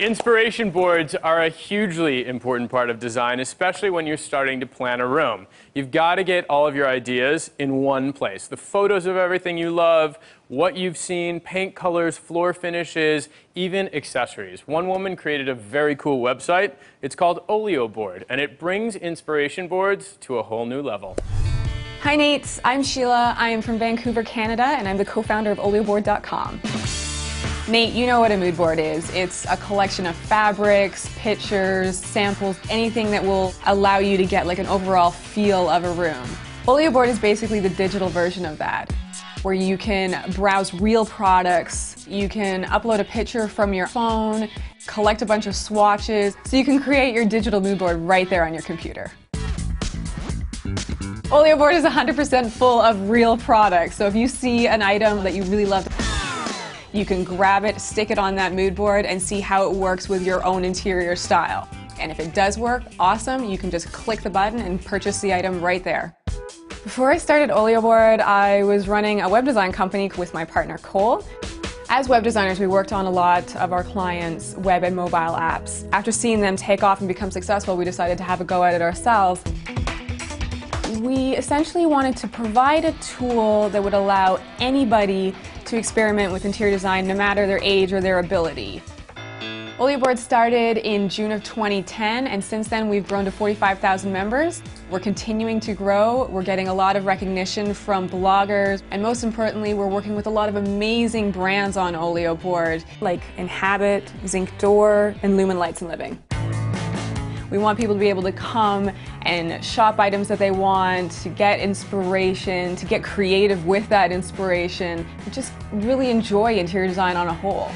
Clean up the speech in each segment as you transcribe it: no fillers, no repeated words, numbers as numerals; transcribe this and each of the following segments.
Inspiration boards are a hugely important part of design, especially when you're starting to plan a room. You've got to get all of your ideas in one place. The photos of everything you love, what you've seen, paint colors, floor finishes, even accessories. One woman created a very cool website. It's called Olioboard, and it brings inspiration boards to a whole new level. Hi Nate, I'm Sheilah. I am from Vancouver, Canada, and I'm the co-founder of Olioboard.com. Nate, you know what a mood board is. It's a collection of fabrics, pictures, samples, anything that will allow you to get like an overall feel of a room. Olioboard is basically the digital version of that, where you can browse real products, you can upload a picture from your phone, collect a bunch of swatches, so you can create your digital mood board right there on your computer. Olioboard is 100% full of real products, so if you see an item that you really love, you can grab it, stick it on that mood board, and see how it works with your own interior style. And if it does work, awesome, you can just click the button and purchase the item right there. Before I started Olioboard, I was running a web design company with my partner Cole. As web designers, we worked on a lot of our clients' web and mobile apps. After seeing them take off and become successful, we decided to have a go at it ourselves. We essentially wanted to provide a tool that would allow anybody to experiment with interior design, no matter their age or their ability. Olioboard started in June of 2010, and since then we've grown to 45,000 members. We're continuing to grow. We're getting a lot of recognition from bloggers, and most importantly, we're working with a lot of amazing brands on Olioboard, like Inhabit, Zinc Door, and Lumen Lights and Living. We want people to be able to come and shop items that they want, to get inspiration, to get creative with that inspiration, and just really enjoy interior design on a whole.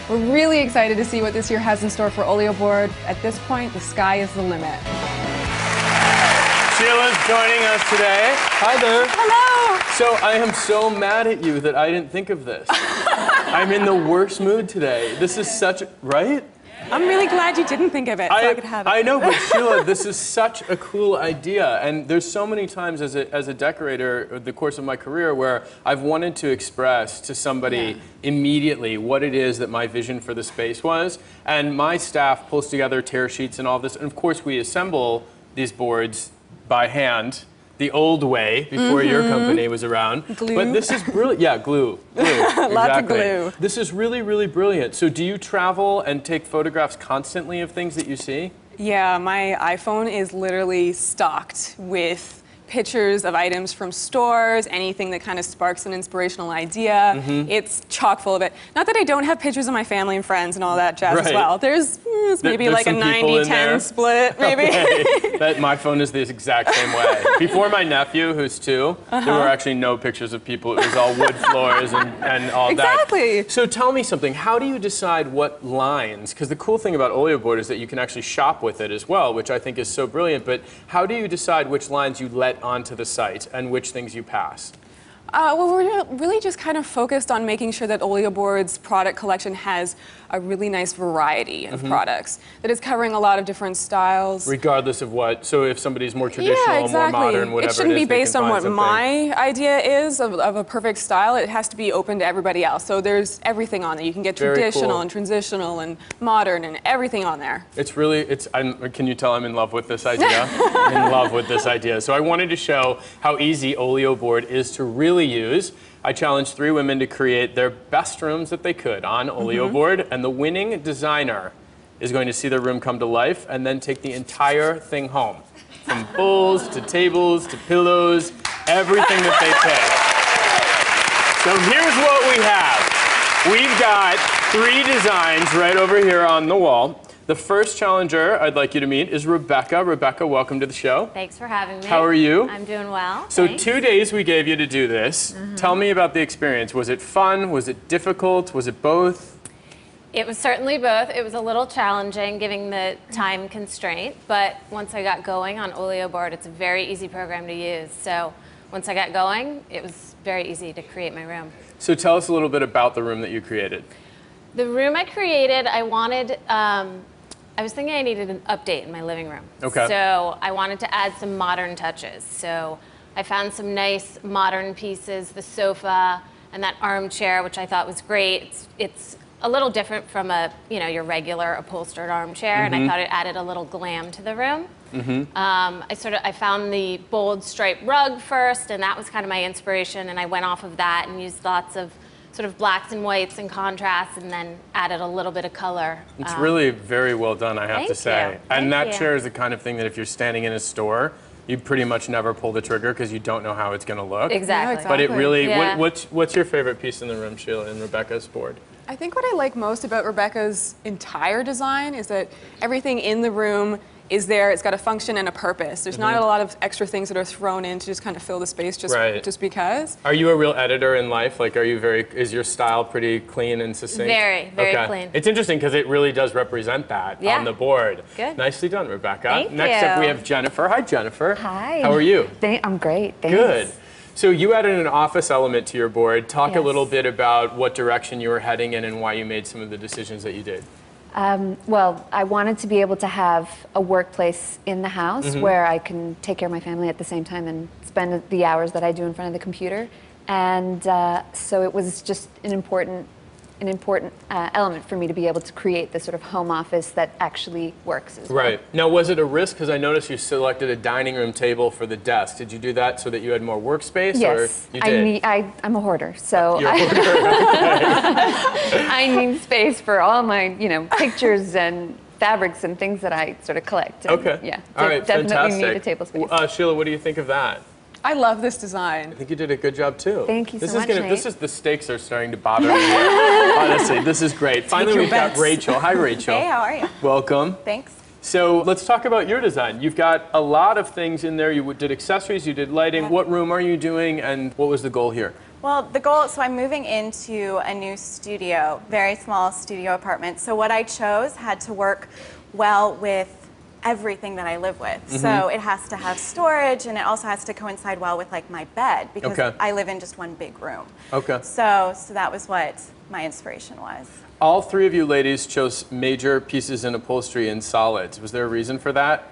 We're really excited to see what this year has in store for Olioboard. At this point, the sky is the limit. Sheilah's joining us today. Hi there. Hello. So I am so mad at you that I didn't think of this. I'm in the worst mood today. This is such, right? I'm really glad you didn't think of it, so I could have it. I know, but Sheilah, this is such a cool idea. And there's so many times as a decorator over the course of my career where I've wanted to express to somebody immediately what it is that my vision for the space was. And my staff pulls together tear sheets and all this. And of course, we assemble these boards by hand, the old way, before your company was around. Glue. But this is brilliant. Yeah, glue. Exactly. Lots of glue. This is really, really brilliant. So do you travel and take photographs constantly of things that you see? Yeah, my iPhone is literally stocked with pictures of items from stores, anything that kind of sparks an inspirational idea. It's chock full of it. Not that I don't have pictures of my family and friends and all that jazz as well. There's maybe like a 90-10 split, maybe. Okay. My phone is the exact same way. Before my nephew, who's 2, there were actually no pictures of people. It was all wood floors and all that. Exactly. So tell me something. How do you decide what lines? Because the cool thing about Olioboard is that you can actually shop with it as well, which I think is so brilliant. But how do you decide which lines you let onto the site and which things you pass? Well, we're really just kind of focused on making sure that Olioboard's product collection has a really nice variety of products, that is covering a lot of different styles. Regardless of what, so if somebody's more traditional, more modern, whatever it shouldn't be based on what something. my idea is of a perfect style. It has to be open to everybody else. So there's everything on there. You can get traditional and transitional and modern and everything on there. It's really, can you tell I'm in love with this idea? I'm in love with this idea. So I wanted to show how easy Olioboard is to really use. I challenged 3 women to create their best rooms that they could on Olioboard, and the winning designer is going to see their room come to life and then take the entire thing home. From bowls to tables to pillows, everything that they pick. So here's what we have. We've got 3 designs right over here on the wall. The first challenger I'd like you to meet is Rebecca. Rebecca, welcome to the show. Thanks for having me. How are you? I'm doing well. So thanks. 2 days we gave you to do this. Tell me about the experience. Was it fun? Was it difficult? Was it both? It was certainly both. It was a little challenging given the time constraint, but once I got going on Olioboard, it's a very easy program to use. So once I got going, it was very easy to create my room. So tell us a little bit about the room that you created. The room I created, I was thinking I needed an update in my living room. Okay. So I wanted to add some modern touches. So I found some nice modern pieces, the sofa and that armchair, which I thought was great. It's a little different from your regular upholstered armchair, and I thought it added a little glam to the room. I found the bold striped rug first, and that was kind of my inspiration, and I went off of that and used lots of sort of blacks and whites and contrasts, and then added a little bit of color. It's really very well done, I have to say. And that Thank you. chair is the kind of thing that if you're standing in a store, you pretty much never pull the trigger because you don't know how it's going to look. Exactly. But it really, Yeah. what's your favorite piece in the room, Sheilah, in Rebecca's board? I think what I like most about Rebecca's entire design is that everything in the room is there. It's got a function and a purpose. There's not a lot of extra things that are thrown in to just kind of fill the space just because. Are you a real editor in life? Like, is your style pretty clean and succinct? Very, very clean. It's interesting because it really does represent that on the board. Good. Nicely done, Rebecca. Thank Next up, you. we have Jennifer. Hi, Jennifer. Hi. How are you? I'm great. Thanks. Good. So you added an office element to your board. Talk a Yes. little bit about what direction you were heading in and why you made some of the decisions that you did. Well, I wanted to be able to have a workplace in the house where I can take care of my family at the same time and spend the hours that I do in front of the computer. And so it was just an important element for me to be able to create this sort of home office that actually works as well. Right. Now, was it a risk? Because I noticed you selected a dining room table for the desk. Did you do that so that you had more workspace? Yes, Or you did? I'm a hoarder, so You're a hoarder. I need space for all my, pictures and fabrics and things that I sort of collect. And, Okay. Yeah. All right, definitely fantastic. need a table space. Sheilah, what do you think of that? I love this design. I think you did a good job too. Thank you so much, This Nate. is the stakes are starting to bother me. Honestly, this is great. Finally, your we've got bets. Rachel. Hi, Rachel. Hey, how are you? Welcome. Thanks. So let's talk about your design. You've got a lot of things in there. You did accessories, you did lighting. What room are you doing, and what was the goal here? Well, the goal, so I'm moving into a new studio, very small studio apartment. So what I chose had to work well with everything that I live with. So it has to have storage, and it also has to coincide well with like my bed, because I live in just one big room. Okay. So that was what my inspiration was. All three of you ladies chose major pieces in upholstery in solids. Was there a reason for that?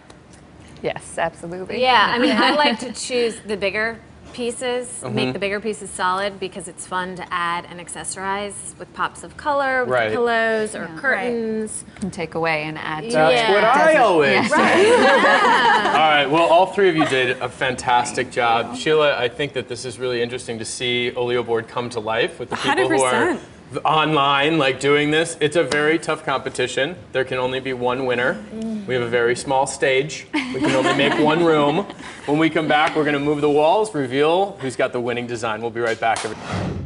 Yes, absolutely. Yeah, I mean, I like to choose the bigger pieces, make the bigger pieces solid, because it's fun to add and accessorize with pops of color, with pillows or curtains. Can take away and add to That's Yeah. what I always say. Yeah. All right, well, all three of you did a fantastic job. Sheilah, I think that this is really interesting to see Olioboard come to life with the people who are 100%. online, like doing this. It's a very tough competition. There can only be one winner. We have a very small stage. We can only make one room. When we come back, we're going to move the walls, reveal who's got the winning design. We'll be right back. Everybody.